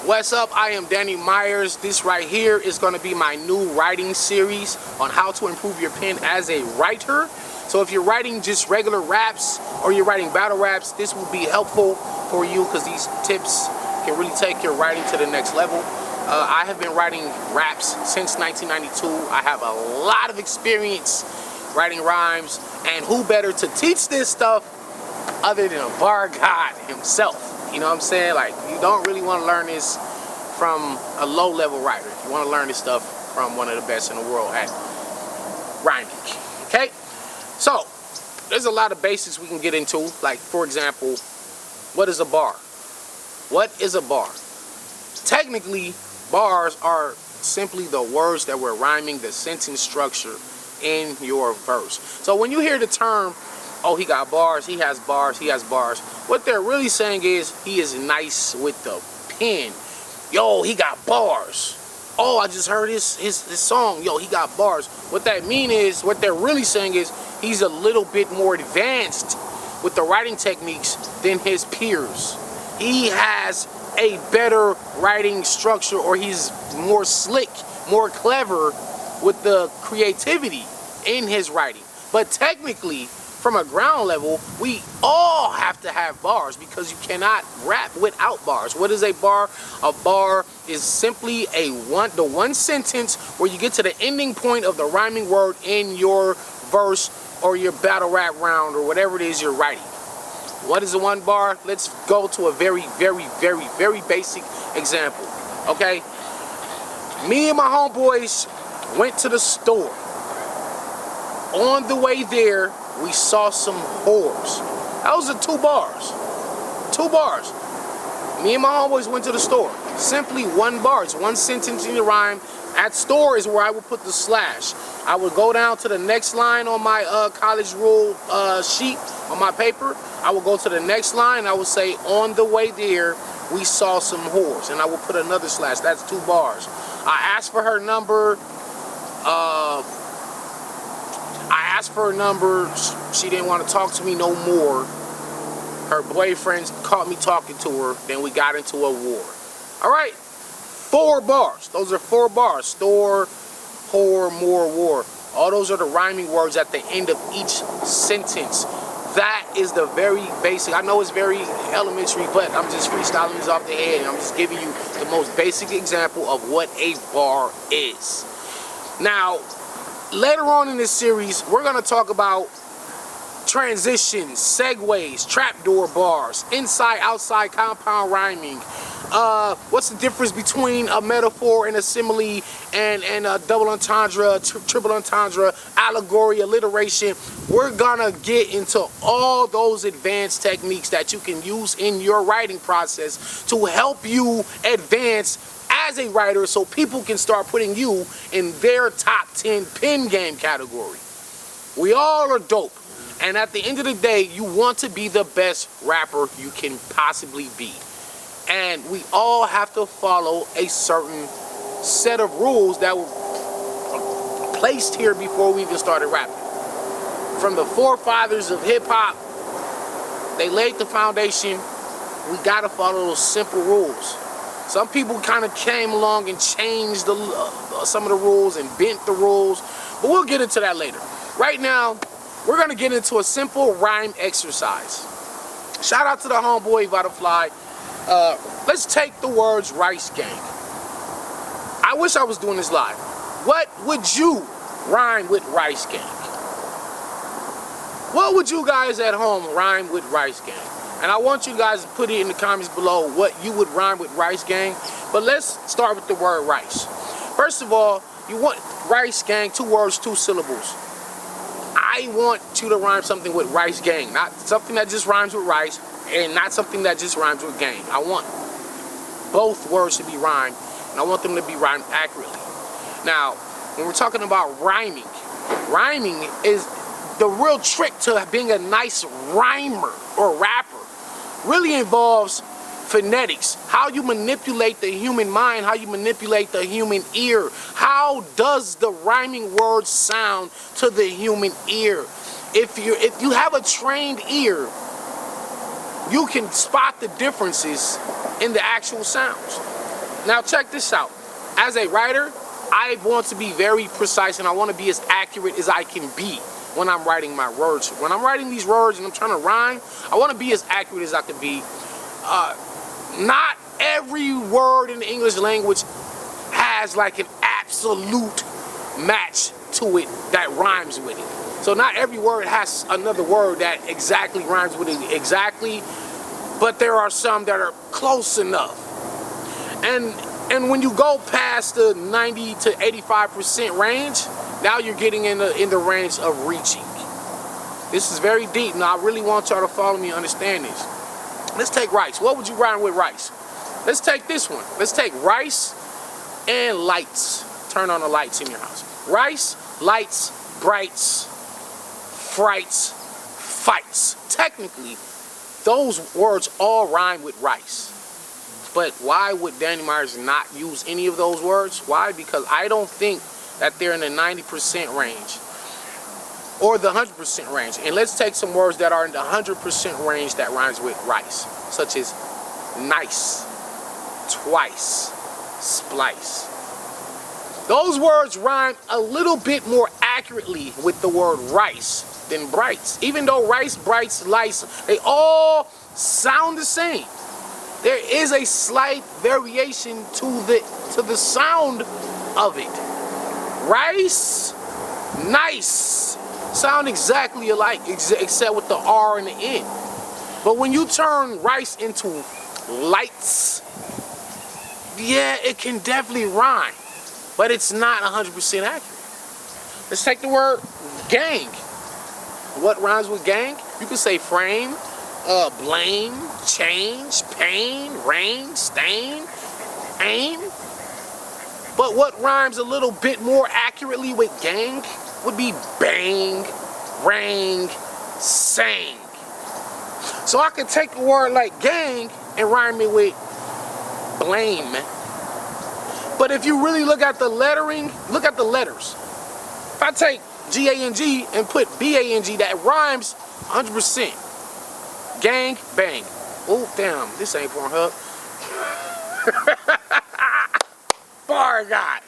What's up? I am Danny Myers. This right here is going to be my new writing series on how to improve your pen as a writer. So if you're writing just regular raps or you're writing battle raps, this will be helpful for you because these tips can really take your writing to the next level. I have been writing raps since 1992. I have a lot of experience writing rhymes, and who better to teach this stuff other than a bar god himself? You know what I'm saying? Like, you don't really want to learn this from a low-level writer. You want to learn this stuff from one of the best in the world at rhyming. Okay? So, there's a lot of basics we can get into. Like, for example, what is a bar? What is a bar? Technically, bars are simply the words that we're rhyming, the sentence structure in your verse. So when you hear the term, oh, he got bars, he has bars, he has bars, what they're really saying is he is nice with the pen. Yo, he got bars. Oh, I just heard his song. Yo, he got bars. What that mean is, what they're really saying is he's a little bit more advanced with the writing techniques than his peers. He has a better writing structure, or he's more slick, more clever with the creativity in his writing. But technically, from a ground level, we all have to have bars because you cannot rap without bars. What is a bar? A bar is simply the one sentence where you get to the ending point of the rhyming word in your verse or your battle rap round or whatever it is you're writing. What is a one bar? Let's go to a very, very, very, very basic example. Okay? Me and my homeboys went to the store. On the way there, we saw some whores. Those are 2 bars. 2 bars. Me and my homeboys went to the store. Simply 1 bar. It's 1 sentence in the rhyme. At store is where I would put the slash. I would go down to the next line on my college rule sheet on my paper. I would go to the next line. I would say, on the way there, we saw some whores. And I would put another slash. That's 2 bars. I asked for her number. She didn't want to talk to me no more. Her boyfriend caught me talking to her. Then we got into a war. All right, 4 bars. Those are 4 bars. Store, whore, more, war. All those are the rhyming words at the end of each sentence. That is the very basic. I know it's very elementary, but I'm just freestyling this off the head, and I'm just giving you the most basic example of what a bar is. Now, later on in this series, we're going to talk about transitions, segues, trapdoor bars, inside, outside, compound rhyming. What's the difference between a metaphor and a simile and a double entendre, triple entendre, allegory, alliteration? We're gonna get into all those advanced techniques that you can use in your writing process to help you advance as a writer, so people can start putting you in their top 10 pen game category. We all are dope, and at the end of the day, you want to be the best rapper you can possibly be. And we all have to follow a certain set of rules that were placed here before we even started rapping. From the forefathers of hip-hop, they laid the foundation. We gotta follow those simple rules. Some people kind of came along and changed some of the rules and bent the rules, but we'll get into that later. Right now, we're gonna get into a simple rhyme exercise. Shout out to the homeboy Butterfly. Let's take the words Rice Gang. I wish I was doing this live. What would you rhyme with Rice Gang? What would you guys at home rhyme with Rice Gang? And I want you guys to put it in the comments below what you would rhyme with Rice Gang. But let's start with the word rice. First of all, you want Rice Gang, 2 words, 2 syllables. I want you to rhyme something with Rice Gang, not something that just rhymes with rice, and not something that just rhymes with gang. I want both words to be rhymed, and I want them to be rhymed accurately. Now, when we're talking about rhyming, rhyming is the real trick to being a nice rhymer or rapper. Really involves phonetics, how you manipulate the human mind, how you manipulate the human ear. How does the rhyming word sound to the human ear? If you have a trained ear, you can spot the differences in the actual sounds. Now check this out. As a writer, I want to be very precise and I want to be as accurate as I can be when I'm writing my words. When I'm writing these words and I'm trying to rhyme, I want to be as accurate as I can be. Not every word in the English language has like an absolute match to it that rhymes with it. So not every word has another word that exactly rhymes with it exactly, but there are some that are close enough. And when you go past the 90 to 85% range, now you're getting in the range of reaching. This is very deep. Now I really want y'all to follow me and understand this. Let's take rice. What would you rhyme with rice? Let's take this one. Let's take rice and lights. Turn on the lights in your house. Rice, lights, brights, frights, fights. Technically, those words all rhyme with rice. But why would Danny Myers not use any of those words? Why? Because I don't think that they're in the 90% range or the 100% range. And let's take some words that are in the 100% range that rhymes with rice, such as nice, twice, splice. Those words rhyme a little bit more accurately with the word rice than brights. Even though rice, brights, lice, they all sound the same. There is a slight variation to the sound of it. Rice, nice, sound exactly alike, except with the R and the N. But when you turn rice into lights, yeah, it can definitely rhyme, but it's not 100% accurate. Let's take the word gang. What rhymes with gang? You can say frame, blame, change, pain, rain, stain, aim. But what rhymes a little bit more accurately with gang would be bang, rang, sang. So I could take a word like gang and rhyme it with blame. But if you really look at the lettering, look at the letters. If I take G-A-N-G and put B-A-N-G, that rhymes 100%. Gang, bang. Oh, damn, this ain't Pornhub. Bar God.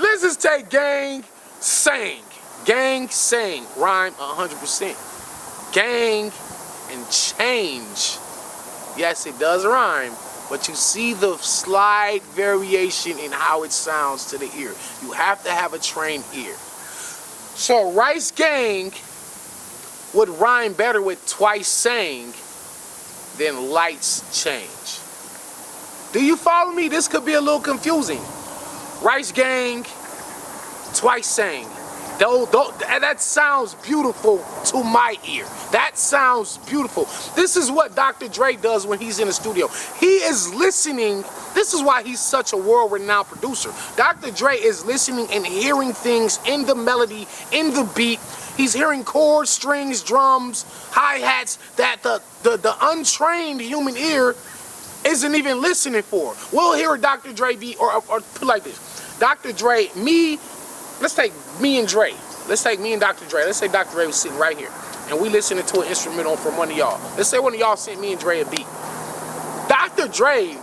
Let's just take gang, sang. Gang, sang. Rhyme 100%. Gang and change. Yes, it does rhyme, but you see the slight variation in how it sounds to the ear. You have to have a trained ear. So rice gang would rhyme better with twice sang than lights change. Do you follow me? This could be a little confusing. Rice gang, twice sang. That sounds beautiful to my ear. That sounds beautiful. This is what Dr. Dre does when he's in the studio. He is listening. This is why he's such a world-renowned producer. Dr. Dre is listening and hearing things in the melody, in the beat. He's hearing chords, strings, drums, hi-hats that the untrained human ear isn't even listening for. We'll hear a Dr. Dre beat, or put like this. Dr. Dre, let's take me and Dre. Let's take me and Dr. Dre. Let's say Dr. Dre was sitting right here, and we listening to an instrumental from one of y'all. Let's say one of y'all sent me and Dre a beat. Dr. Dre,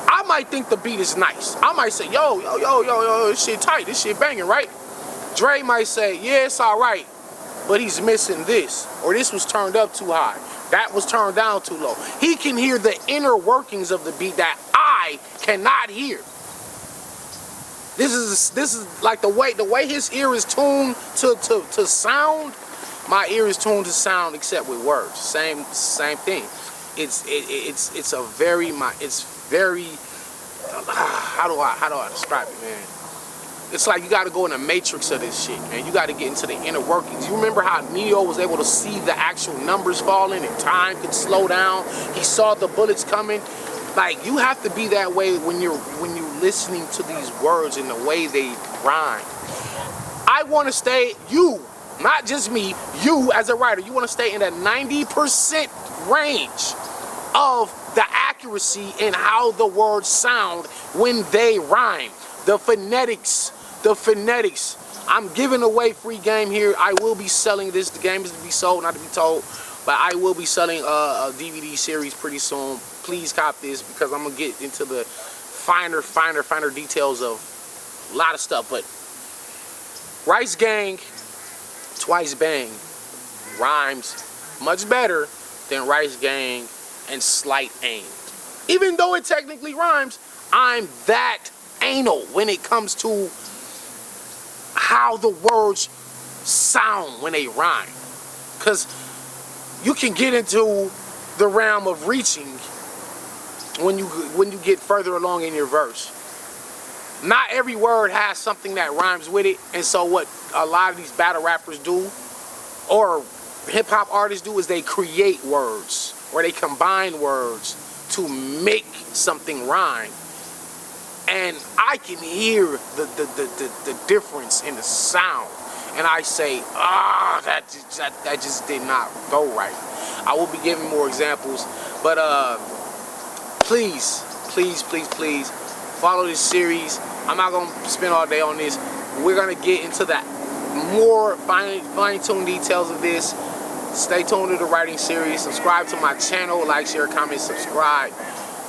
I might think the beat is nice. I might say, yo, this shit tight, this shit banging, right? Dre might say, yeah, it's all right, but he's missing this, or this was turned up too high, that was turned down too low. He can hear the inner workings of the beat that I cannot hear. This is like the way his ear is tuned to sound. My ear is tuned to sound, except with words. Same thing. It's very how do I describe it, man? It's like you got to go in the matrix of this shit, man. You got to get into the inner workings. You remember how Neo was able to see the actual numbers falling and time could slow down? He saw the bullets coming. Like, you have to be that way when you're listening to these words and the way they rhyme. I want to stay, you, not just me, you as a writer, you want to stay in that 90% range of the accuracy in how the words sound when they rhyme. The phonetics. I'm giving away free game here. I will be selling this. The game is to be sold, not to be told. But I will be selling a DVD series pretty soon. Please cop this because I'm going to get into the finer details of a lot of stuff. But Rice Gang, Twice Bang rhymes much better than Rice Gang and Slight Aim. Even though it technically rhymes, I'm that anal when it comes to how the words sound when they rhyme. Because you can get into the realm of reaching when you get further along in your verse. Not every word has something that rhymes with it, and so what a lot of these battle rappers do, or hip-hop artists do, is they create words, or they combine words to make something rhyme. And I can hear the difference in the sound, and I say, that just did not go right. I will be giving more examples, but please follow this series. I'm not gonna spend all day on this. We're gonna get into that more fine-tuned details of this. Stay tuned to the writing series. Subscribe to my channel. Like, share, comment, subscribe.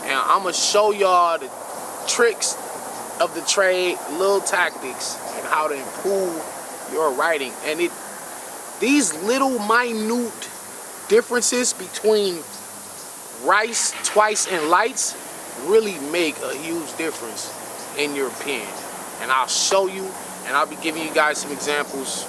And I'm gonna show y'all the tricks of the trade, little tactics, and how to improve your writing. And these little minute differences between Rice, Twice, and Lights really make a huge difference in your pen. And I'll show you, and I'll be giving you guys some examples